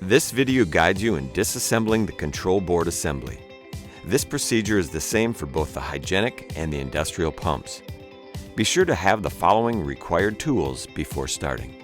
This video guides you in disassembling the control board assembly. This procedure is the same for both the hygienic and the industrial pumps. Be sure to have the following required tools before starting.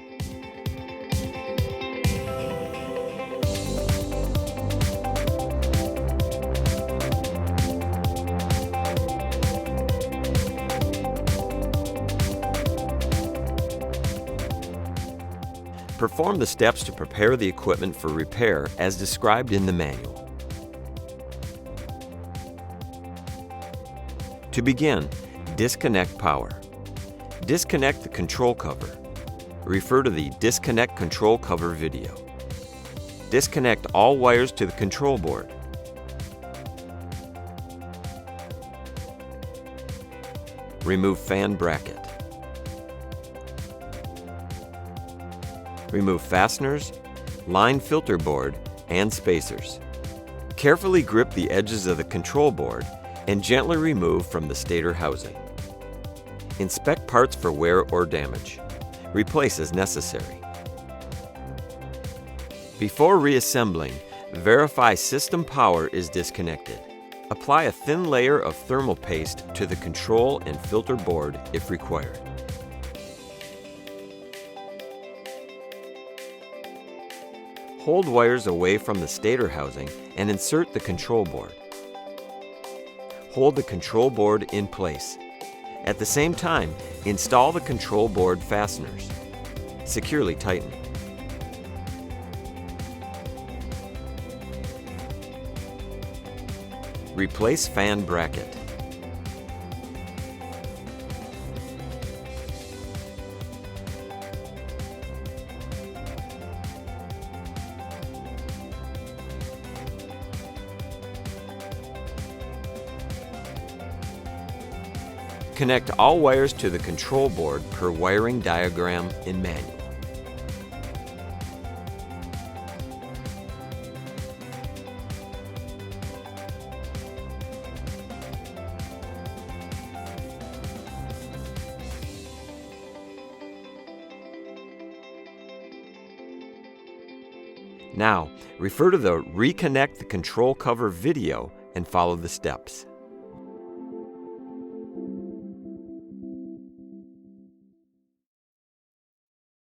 Perform the steps to prepare the equipment for repair as described in the manual. To begin, disconnect power. Disconnect the control cover. Refer to the Disconnect Control Cover video. Disconnect all wires to the control board. Remove fan bracket. Remove fasteners, line filter board, and spacers. Carefully grip the edges of the control board and gently remove from the stator housing. Inspect parts for wear or damage. Replace as necessary. Before reassembling, verify system power is disconnected. Apply a thin layer of thermal paste to the control and filter board if required. Hold wires away from the stator housing and insert the control board. Hold the control board in place. At the same time, install the control board fasteners. Securely tighten. Replace fan bracket. Connect all wires to the control board per wiring diagram in manual. Now, refer to the Reconnect the Control Cover video and follow the steps.